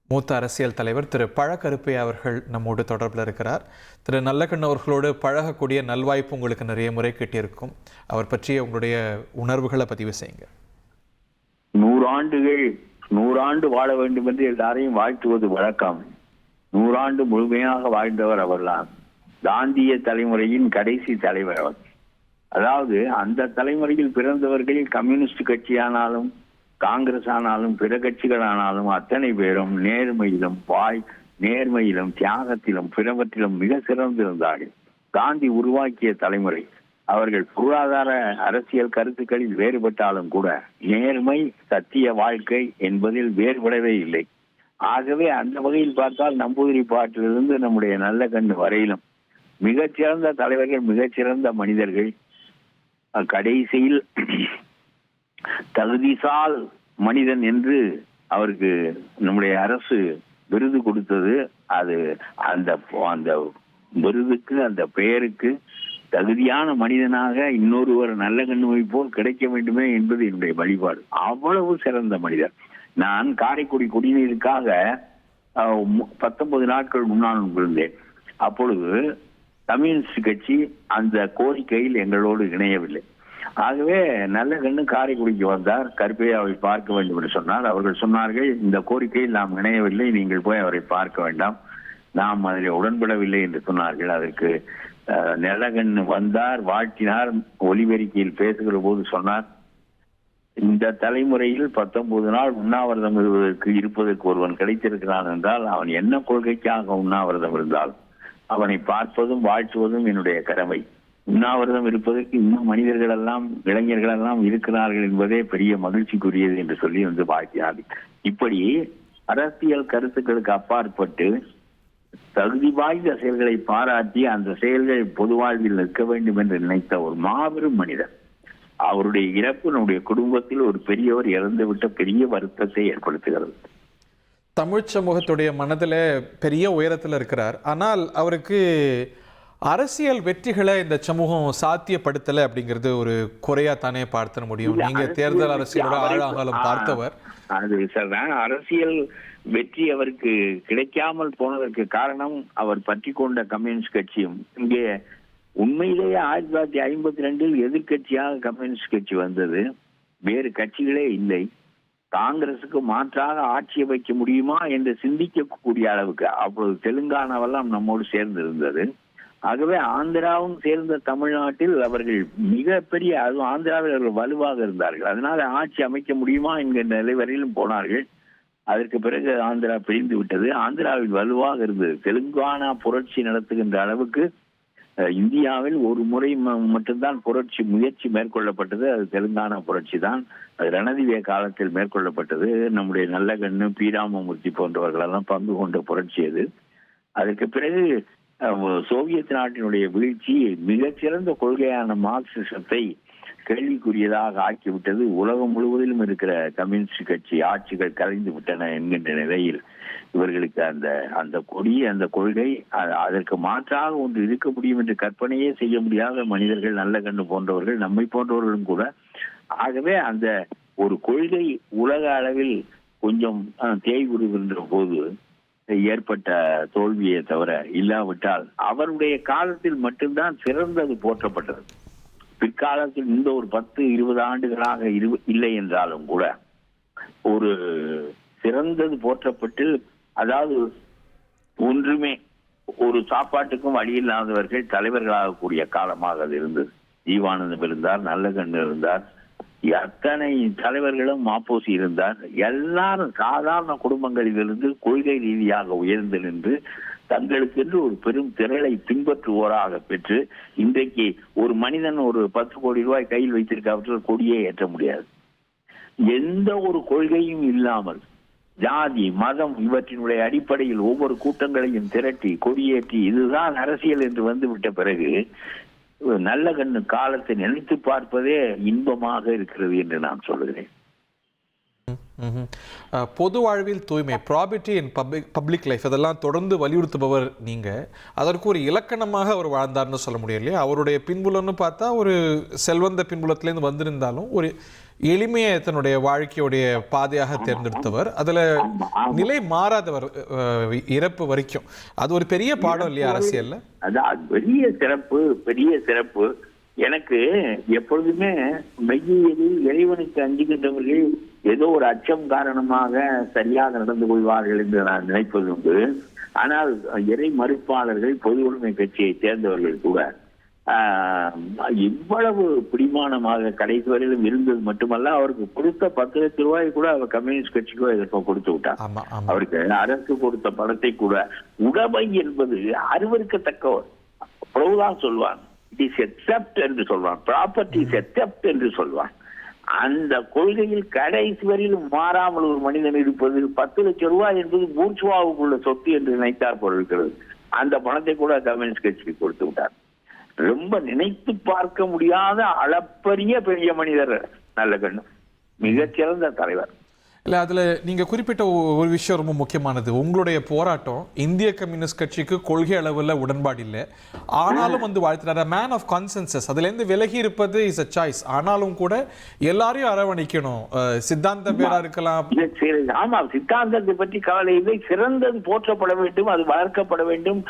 மூத்த அரசியல் தலைவர் திரு பழ கருப்பையா அவர்கள் நம்மோடு தொடர்பில் இருக்கிறார். திரு நல்லகண்ணு அவர்களோடு பழகக்கூடிய நல்வாய்ப்பு உங்களுக்கு நிறைய முறை கிட்டியிருக்கும். அவர் பற்றிய உங்களுடைய உணர்வுகளை பதிவு செய்யுங்க. 100 ஆண்டு வாழ வேண்டும் என்று எல்லாரையும் வாழ்த்துவது வழக்கம். 100 ஆண்டு முழுமையாக வாழ்ந்தவர் அவர்தான். காந்திய தலைமுறையின் கடைசி தலைவர் அவர். அதாவது அந்த தலைமுறையில் பிறந்தவர்கள் கம்யூனிஸ்ட் கட்சியானாலும் காங்கிரஸ் ஆனாலும் பிற கட்சிகள் ஆனாலும் அத்தனை பேரும் நேர்மையிலும் தியாகத்திலும் பிறவற்றிலும் மிக சிறந்திருந்தார்கள். காந்தி உருவாக்கிய தலைமுறை. அவர்கள் பொருளாதார அரசியல் கருத்துக்களில் வேறுபட்டாலும் கூட நேர்மை சத்திய வாழ்க்கை என்பதில் வேறுபடவே இல்லை. ஆகவே அந்த வகையில் பார்த்தால் நம்பூதிரி பாட்டிலிருந்து நம்முடைய நல்லகண்ணு வரையிலும் மிகச்சிறந்த தலைவர்கள், மிகச்சிறந்த மனிதர்கள். கடைசியில் தகுதிசால் மனிதன் என்று அவருக்கு நம்முடைய அரசு விருது கொடுத்தது. அது அந்த விருதுக்கு, அந்த பெயருக்கு தகுதியான மனிதனாக இன்னொருவர் நல்லகண்ணுவை போல் கிடைக்க வேண்டுமே என்பது என்னுடைய வழிபாடு. அவ்வளவு சிறந்த மனிதர். நான் காரைக்குடி குடிநீருக்காக 19 நாட்கள் முன்னால் இருந்தேன். அப்பொழுது கம்யூனிஸ்ட் கட்சி அந்த கோரிக்கையில் எங்களோடு இணையவில்லை. ஆகவே நல்லகண்ணு காரைக்குடிக்கு வந்தார். கருப்பையாவை பார்க்க வேண்டும் என்று சொன்னார். அவர்கள் சொன்னார்கள், இந்த கோரிக்கையில் நாம் இணையவில்லை, நீங்கள் போய் அவரை பார்க்க வேண்டாம், நாம் அதில் உடன்படவில்லை என்று சொன்னார்கள். அதற்கு நல்லகண்ணு வந்தார், வாழ்த்தினார். ஒலிபெருக்கியில் பேசுகிற போது சொன்னார், இந்த தலைமுறையில் 19 நாள் உண்ணாவிரதம் இருப்பதற்கு ஒருவன் கிடைத்திருக்கிறான் என்றால் அவன் என்ன கொள்கைக்காக உண்ணாவிரதம் இருந்தால் அவனை பார்ப்பதும் வாழ்த்துவதும் என்னுடைய கடமை. உண்ணாவிரதம் இருப்பதற்கு இன்னும் மனிதர்கள் எல்லாம், இளைஞர்கள் எல்லாம் இருக்கிறார்கள் என்பதே பெரிய மகிழ்ச்சிக்குரியது என்று சொல்லி வாழ்த்தினார். இப்படி அரசியல் கருத்துக்களுக்கு அப்பாற்பட்டு தகுதி வாய்ந்த செயல்களை பாராட்டி அந்த செயல்கள் பொது வாழ்வில் நிற்க வேண்டும் என்று நினைத்த ஒரு மாபெரும் மனிதர். அவருடைய இறப்பு நம்முடைய குடும்பத்தில் ஒரு பெரியவர் இறந்துவிட்ட பெரிய வருத்தத்தை ஏற்படுத்துகிறது. தமிழ் சமூகத்துடைய மனதில் பெரிய உயரத்தில் இருக்கிறார். ஆனால் அவருக்கு அரசியல் வெற்றிகளை இந்த சமூகம் சாத்தியப்படுத்தலை அப்படிங்கிறது ஒரு குறையா தானே பார்த்த முடியும். நீங்க தேர்தல் அரசியலோட ஆழாங்கலம் பார்த்தவர். அது சார், அரசியல் வெற்றி அவருக்கு கிடைக்காமல் போனதற்கு காரணம் அவர் பற்றி கொண்ட கம்யூனிஸ்ட் கட்சியும். இங்கே உண்மையிலேயே 1952 எதிர்கட்சியாக கம்யூனிஸ்ட் கட்சி வந்தது. வேறு கட்சிகளே இல்லை. காங்கிரசுக்கு மாற்றாக ஆட்சி வைக்க முடியுமா என்று சிந்திக்கக்கூடிய அளவுக்கு அப்பொழுது தெலுங்கானாவெல்லாம் நம்மோடு சேர்ந்து இருந்தது. ஆகவே ஆந்திராவும் சேர்ந்த தமிழ்நாட்டில் அவர்கள் மிகப்பெரிய, அதுவும் ஆந்திராவில் அவர்கள் வலுவாக இருந்தார்கள். அதனால ஆட்சி அமைக்க முடியுமா என்கிற நிலை வரையிலும் போனார்கள். அதற்கு பிறகு ஆந்திரா பிரிந்து விட்டது. ஆந்திராவில் வலுவாக இருந்தது. தெலுங்கானா புரட்சி நடத்துகின்ற அளவுக்கு இந்தியாவில் ஒரு முறை மட்டும்தான் புரட்சி முயற்சி மேற்கொள்ளப்பட்டது. அது தெலுங்கானா புரட்சி தான். அது ரணதிவே காலத்தில் மேற்கொள்ளப்பட்டது. நம்முடைய நல்லகண்ணு, பி ராமமூர்த்தி போன்றவர்களெல்லாம் பங்கு கொண்ட புரட்சி அது. அதற்கு பிறகு சோவியத் நாட்டினுடைய வீழ்ச்சி மிகச்சிறந்த கொள்கையான மார்க்சிசத்தை கேள்விக்குரியதாக ஆக்கிவிட்டது. உலகம் முழுவதிலும் இருக்கிற கம்யூனிஸ்ட் கட்சி ஆட்சிகள் கலைந்து விட்டன என்கின்ற நிலையில் இவர்களுக்கு அந்த அந்த கொள்கை, அதற்கு மாற்றாக ஒன்று இருக்க முடியும் என்று கற்பனையே செய்ய முடியாத மனிதர்கள் நல்லகண்ணு போன்றவர்கள், நம்மை போன்றவர்களும் கூட. ஆகவே அந்த ஒரு கொள்கை உலக அளவில் கொஞ்சம் தேய்வுறுகின்ற போது ஏற்பட்ட தோல்வியை தவிர, இல்லாவிட்டால் அவருடைய காலத்தில் மட்டும்தான் சிறந்தது போற்றப்பட்டது. பிற்காலத்தில் இந்த ஒரு 10-20 ஆண்டுகளாக இல்லை என்றாலும் கூட ஒரு சிறந்தது போற்றப்பட்டு, அதாவது ஒன்றுமே ஒரு சாப்பாட்டுக்கும் வழி இல்லாதவர்கள் தலைவர்களாகக்கூடிய காலமாக அது இருந்தது. ஜீவானந்தம் இருந்தார், நல்லகண்ணு இருந்தார், எத்தனை தலைவர்களும் மாப்போசி இருந்தார். எல்லாரும் சாதாரண குடும்பங்களிலிருந்து கொள்கை ரீதியாக உயர்ந்து நின்று தங்களுக்கு என்று ஒரு பெரும் திரளை பின்பற்றுவோராக பெற்று, இன்றைக்கு ஒரு மனிதன் ஒரு 10 கோடி ரூபாய் கையில் வைத்திருக்காவற்றால் கொடியே ஏற்ற முடியாது. எந்த ஒரு கொள்கையும் இல்லாமல் ஜாதி மதம் இவற்றினுடைய அடிப்படையில் ஒவ்வொரு கூட்டங்களையும் திரட்டி கொடியேற்றி இதுதான் அரசியல் என்று வந்துவிட்ட பிறகு நல்லகண்ணு காலத்தை நினைத்து பார்ப்பதே இன்பமாக இருக்கிறது என்று நான் சொல்லுகிறேன். பொது வாழ்வில் தூய்மை, ப்ராபர்ட்டி இன் பப்ளிக் லைஃப், அதெல்லாம் தொடர்ந்து வலியுறுத்துபவர் நீங்க. அதற்கு ஒரு இலக்கணமாக அவர் வாழ்ந்தார்னு சொல்ல முடியும் இல்லையா? அவருடைய பின்புலன்னு பார்த்தா ஒரு செல்வந்த பின்புலத்திலேருந்து வந்திருந்தாலும் ஒரு எளிமையை தன்னுடைய வாழ்க்கையுடைய பாதையாக தேர்ந்தெடுத்தவர், அதுல நிலை மாறாதவர் இறப்பு வரைக்கும். அது ஒரு பெரிய பாடம் இல்லையா அரசியல்ல? அதான் பெரிய சிறப்பு. எனக்கு எப்பொழுதுமே மெய்யியலில் இறைவனுக்கு அஞ்சுகின்றவர்கள் ஏதோ ஒரு அச்சம் காரணமாக சரியாக நடந்து கொள்வார்கள் என்று நான் நினைப்பது உண்டு. ஆனால் இறை மறுப்பாளர்கள், பொது உடைமை கட்சியை சேர்ந்தவர்கள் கூட இவ்வளவு பிடிமானமாக கடைசி வரையிலும் இருந்தது மட்டுமல்ல, அவருக்கு கொடுத்த 10 லட்சம் ரூபாய் கூட அவர் கம்யூனிஸ்ட் கட்சிக்கோ இதற்கோ கொடுத்து விட்டார். அவருக்கு அரசு கொடுத்த பணத்தை கூட உடைமை என்பது அருவருக்கத்தக்கவர் அவ்வளவுதான் சொல்வான். இட் இஸ் எக்ஸப்ட் என்று சொல்வான், ப்ராப்பர்ட்டி இஸ் எக்ஸப்ட் என்று சொல்வான். அந்த கொள்கையில் கடைசி வரையிலும் மாறாமல் ஒரு மனிதன் இருப்பது, 10 லட்சம் ரூபாய் என்பது பூர்ச்சுவாவுக்குள்ள சொத்து என்று நினைத்தார் போல் இருக்கிறது. அந்த பணத்தை கூட கம்யூனிஸ்ட் கட்சிக்கு கொடுத்து விட்டார். ரொம்ப நினைத்து பார்க்க முடியாத அளப்பரிய பெரிய மனிதர் நல்லகண்ணு, மிகச்சிறந்த தலைவர். இல்லை, அதில் நீங்கள் குறிப்பிட்ட ஒரு விஷயம் ரொம்ப முக்கியமானது. உங்களுடைய போராட்டம் இந்திய கம்யூனிஸ்ட் கட்சிக்கு கொள்கை அளவில் உடன்பாடு இல்லை, ஆனாலும் வந்து வாழ்த்துறாரு. மேன் ஆஃப் கான்சென்சஸ், அதுலேருந்து விலகி இருப்பது இஸ் அ சாய்ஸ். ஆனாலும் கூட எல்லாரையும் அரவணைக்கணும். சித்தாந்தம் வேறா இருக்கலாம். ஆமா, சித்தாந்தத்தை பற்றி கவலை இல்லை. சிறந்தது போற்றப்பட வேண்டும், அது வளர்க்கப்பட வேண்டும்.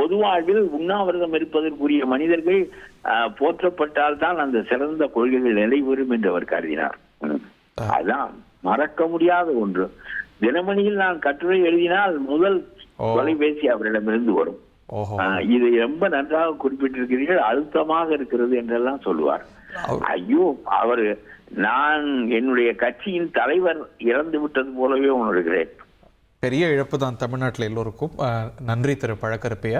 பொது வாழ்வில் உண்ணாவிரதம் இருப்பதற்குரிய மனிதர்கள் போற்றப்பட்டால் தான் அந்த சிறந்த கொள்கைகள் நிலைபெறும் என்று அவர் கருதினார். அதான் மறக்க முடியாத ஒன்று. தினமணியில் நான் கட்டுரை எழுதினால் முதல் தொலைபேசி அவரிடமிருந்து வரும். இது ரொம்ப நன்றாக குறிப்பிட்டிருக்கிறீர்கள், அழுத்தமாக இருக்கிறது என்றெல்லாம் சொல்லுவார். ஐயோ, அவர் நான் என்னுடைய கட்சியின் தலைவர் இறந்து விட்டது போலவே உணர்கிறேன். பெரிய இழப்பு தான் தமிழ்நாட்டில் எல்லோருக்கும். நன்றி திரு பழக்கருப்பையா.